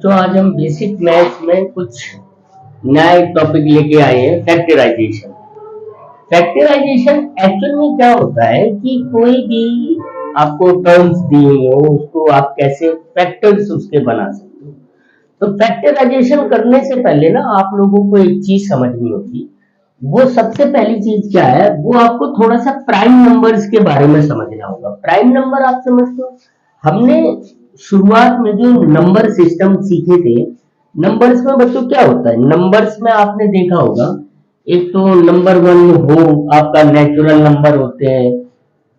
बच्चों आज हम बेसिक मैथ्स में कुछ नया एक टॉपिक लेके आए हैं, फैक्टराइजेशन। फैक्टराइजेशन एक्चुअल में क्या होता है कि कोई भी आपको टर्म्स दी हुई हो उसको आप कैसे फैक्टर्स उसके बना सकते हो। तो फैक्टराइजेशन करने से पहले ना आप लोगों को एक चीज समझनी होगी। वो सबसे पहली चीज क्या है, वो आपको थोड़ा सा प्राइम नंबर्स के बारे में समझना होगा। प्राइम नंबर आप समझते हो, हमने शुरुआत में जो नंबर सिस्टम सीखे थे, नंबर्स में बच्चों क्या होता है, नंबर्स में आपने देखा होगा एक तो नंबर वन हो आपका नेचुरल नंबर होते हैं,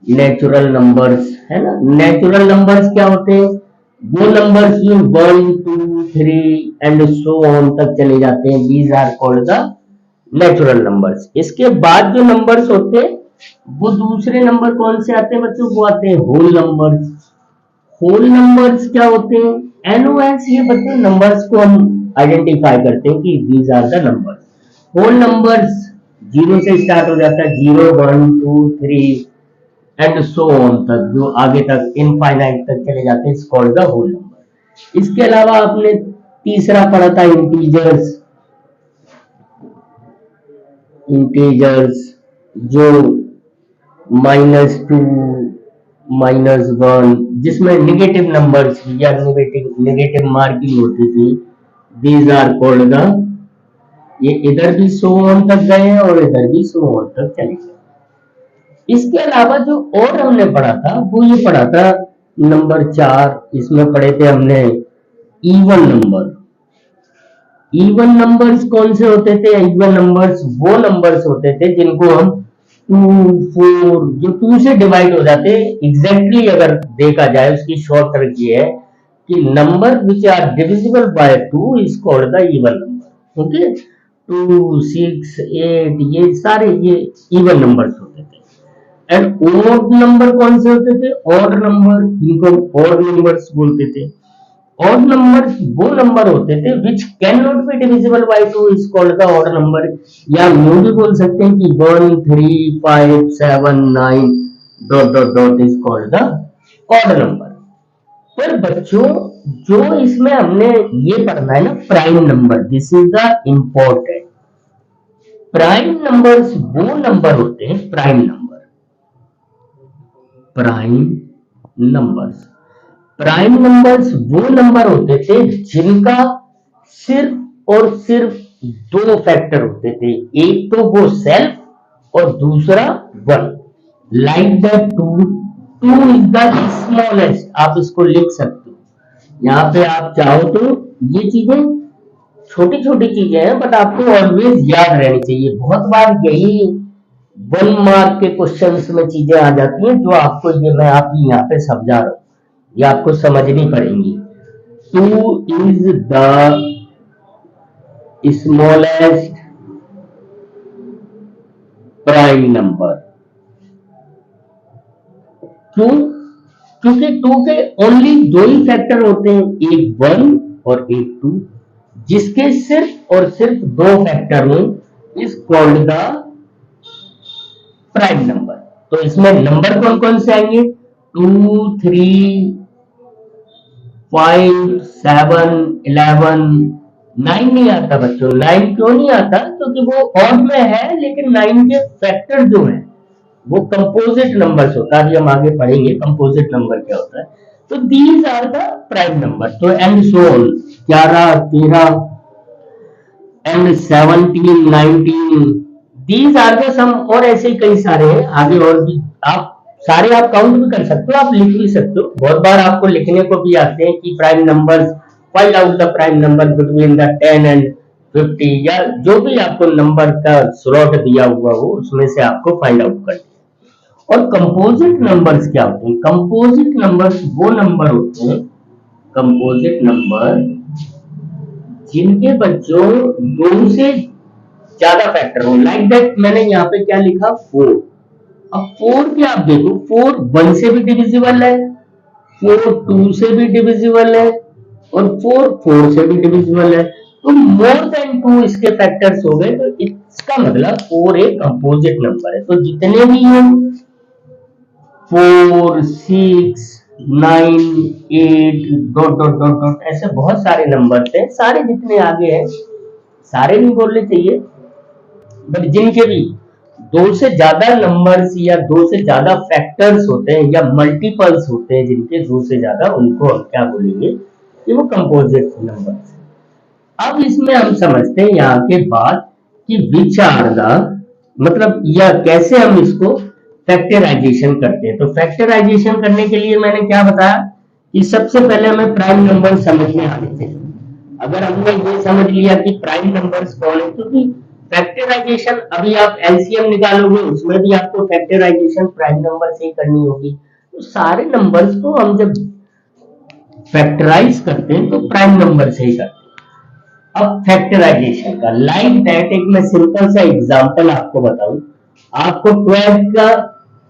नेचुरल नंबर्स है ना। नेचुरल नंबर्स क्या होते हैं, वो नंबर्स जो 1 2 3 एंड सो ऑन तक चले जाते हैं, these are called the natural numbers. इसके बाद जो नंबर्स होते हैं वो दूसरे नंबर कौन से आते हैं बच्चों, वो आते हैं होल नंबर्स। होल नंबर्स क्या होते हैं, एनओएस, ये बच्चों नंबर्स को हम आइडेंटिफाई करते हैं कि these are the numbers. Whole numbers zero से स्टार्ट हो जाता है, 0 1 2 3 एंड सो ऑन तक, जो आगे तक इनफाइनाइट तक चले जाते हैं, it's called the whole number. इसके अलावा आपने तीसरा पढ़ा था इंटीजर्स। इंटीजर्स जो -2 -1 जिसमें नेगेटिव नंबर्स या नेगेटिव मार्किंग होती थी, दीज आर कॉल्ड द, ये इधर भी सो ऑन तक गए हैं और इधर भी सो ऑन तक चले गए। इसके अलावा जो और हमने पढ़ा था वो ये पढ़ा था नंबर 4, इसमें पढ़े थे हमने इवन नंबर। इवन नंबर्स कौन से होते थे, इवन नंबर्स वो नंबर्स होते थे जिनको हम 2 4 जो 2 से डिवाइड हो जाते हैं। एग्जैक्टली अगर देखा जाए उसकी शॉर्ट ट्रिक ये है कि number which are divisible by 2 is called the even number. Okay, 2 6 8 ये सारे ये इवन नंबर्स होते थे। एंड ऑड नंबर कौन से होते थे, ऑड नंबर जिनको ऑड नंबर्स बोलते थे। ऑड नंबर्स वो नंबर होते थे which can not be divisible by 2 is called the odd number, या यूं भी बोल सकते हैं कि 1 3 5 7 9 dot dot dot is called the odd number. पर बच्चों जो इसमें हमने ये पढ़ना है ना prime number, this is the important. Prime numbers वो नंबर होते हैं, prime number, prime numbers, prime numbers वो नंबर होते थे जिनका सिर्फ और सिर्फ दो फैक्टर होते थे, एक तो वो सेल्फ और दूसरा 1। Like that 2 is the smallest, आप इसको लिख सकते हो। यहाँ पे आप चाहो तो ये चीजें छोटी छोटी चीजें हैं बट आपको ऑलवेज याद रहनी चाहिए। बहुत बार यही 1 मार्क के क्वेश्चंस में चीजें आ जाती हैं जो आपको ये मैं आप यहाँ पे समझा रहा हूँ, ये आपको समझनी पड़ेंगी। 2 is the smallest prime number. क्यों, क्योंकि 2 के ओनली दो ही फैक्टर होते हैं, एक 1 और एक 2, जिसके सिर्फ और सिर्फ दो फैक्टर हो is called the prime number. तो इसमें नंबर कौन कौन से आएंगे, 2 3 5 7 11 9 नहीं आता बच्चों। 9 क्यों नहीं आता, क्योंकि वो ऑड में है, लेकिन 9 के फैक्टर जो है वो कंपोजिट नंबर्स होता है। अभी हम आगे पढ़ेंगे कंपोजिट नंबर क्या होता है। तो these are the prime number. तो and so on 11 13 and 17 19 these are the sum, और ऐसे कई सारे हैं आगे और भी। आप सारे आप काउंट भी कर सकते हो, आप लिख भी सकते हो। बहुत बार आपको लिखने को भी आते हैं कि prime numbers, find out the prime number between the 10 and 50, या जो भी आपको नंबर का स्लॉट दिया हुआ हो उसमें से आपको फाइंड आउट करना है। और कंपोजिट नंबर्स क्या होते हैं, कंपोजिट नंबर्स वो नंबर होते हैं, कंपोजिट नंबर जिनके बच्चों दो से ज्यादा फैक्टर हो। लाइक दैट मैंने यहाँ पे क्या लिखा, 4। अब 4 के आप देखो, 4 1 से भी डिविजिबल है, 4 2 से भी डिविजिबल है, और 4 4 से भी डिविजिबल है। तो मोर देन 2 इसके फैक्टर्स हो गए, तो इसका मतलब 4 एक कंपोजिट नंबर है। तो जितने भी हो 4 6 9, 8 डॉट डॉट डॉट डॉट, ऐसे बहुत सारे नंबर थे, सारे जितने आगे हैं, सारे नहीं बोलने चाहिए, बट जिनके भी दो से ज्यादा नंबर्स या दो से ज्यादा फैक्टर्स होते हैं या मल्टीपल्स होते हैं जिनके दो से ज्यादा, उनको हम क्या बोलेंगे कि वो कंपोजिट नंबर्स। अब इसमें हम समझते हैं यहाँ के बाद कि विच आर द, मतलब या कैसे हम इसको फैक्टराइजेशन करते हैं। तो फैक्टराइजेशन करने के लिए मैंने क्या बताया कि सबसे पहले हमें प्राइम नंबर समझ में आने चाहिए। अगर हमने ये समझ लिया कि प्राइम नंबर्स कौन है, क्योंकि फैक्टराइजेशन अभी आप एलसीएम निकालोगे उसमें भी आपको फैक्टराइजेशन प्राइम नंबर से ही करनी होगी। तो सारे नंबर्स को हम जब फैक्टराइज करते हैं तो प्राइम नंबर से ही करते हैं। अब फैक्टराइजेशन का लाइक दैट एक मैं सिंपल सा एग्जांपल आपको बताऊं। आपको 12 का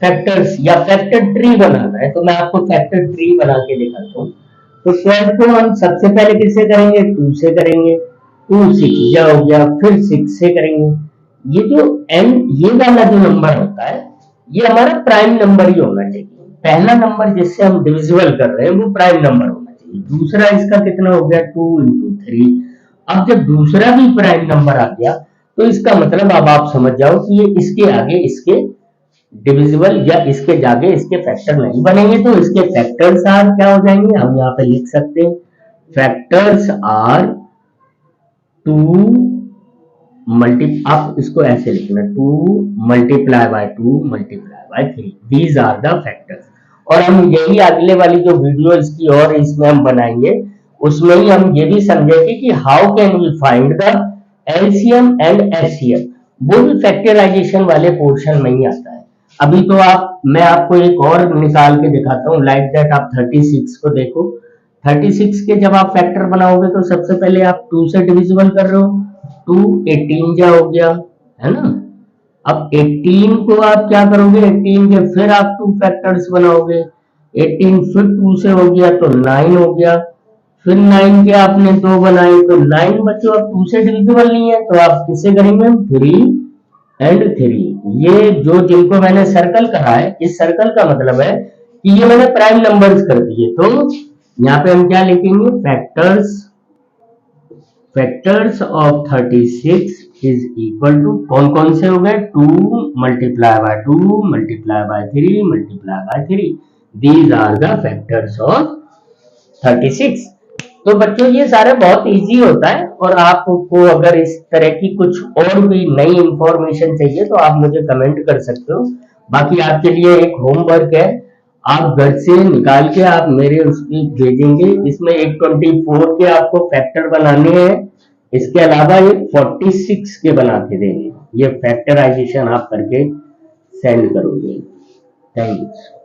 फैक्टर्स या फैक्टर ट्री बनाना है, तो मैं आपको फैक्टर ट्री बना के दिखाता हूँ। तो 12 को हम सबसे पहले किससे करेंगे, 2 से करेंगे, 2 6 जा हो गया, फिर 6 से करेंगे। ये जो एन, ये वाला जो नंबर होता है, ये हमारा प्राइम नंबर ही होना चाहिए। पहला नंबर जिससे हम डिविजिबल कर रहे हैं वो प्राइम नंबर होना चाहिए। दूसरा इसका कितना हो गया, 2 into 3। अब जब दूसरा भी प्राइम नंबर आ गया तो इसका मतलब अब आप समझ जाओ कि ये इसके आगे इसके डिविजिबल या इसके जागे इसके फैक्टर नहीं बनेंगे, तो इसके फैक्टर्स आर क्या हो जाएंगे, हम यहाँ पे लिख सकते हैं फैक्टर्स आर 2 मल्टी, आप इसको ऐसे लिखना 2 multiply by 2 multiply by 3, these are the factors. और हम यही अगले वाली जो वीडियो इसकी और इसमें हम बनाएंगे उसमें ही हम ये भी समझेंगे कि how can we find the LCM and HCF. वो भी फैक्टराइजेशन वाले पोर्शन में ही आता है। अभी तो मैं आपको एक और निकाल के दिखाता हूँ, लाइक दैट आप 36 को देखो। 36 के जब आप फैक्टर बनाओगे तो सबसे पहले आप 2 से डिविजिबल कर रहे हो, 2 18 जा हो गया, है ना। अब 18 को आप क्या करोगे, 18 के फिर आप 2 फैक्टर्स बनाओगे, 18 फिर 2 से हो गया तो 9 हो गया, फिर 9 के आपने 2 बनाए तो 9 बच्चों अब 2 से डिविजिबल नहीं है, तो आप किससे करेंगे, 3 एंड 3। ये जो जिनको मैंने सर्कल कहा है, इस सर्कल का मतलब है कि ये मैंने प्राइम नंबर्स कर दिए। तो यहाँ पे हम क्या लिखेंगे, factors of 36 is equal to कौन कौन से हो गए, 2 multiply by 2 multiply by 3 multiply by 3, these are the factors of 36। तो बच्चों ये सारे बहुत इजी होता है, और आपको अगर इस तरह की कुछ और भी नई इंफॉर्मेशन चाहिए तो आप मुझे कमेंट कर सकते हो। बाकी आपके लिए एक होमवर्क है, आप घर से निकाल के आप मेरे उसकी भेजेंगे। इसमें 124 के आपको फैक्टर बनाने हैं, इसके अलावा ये 46 के बना के देंगे। ये फैक्टराइजेशन आप करके सेंड करोगे। Thank you.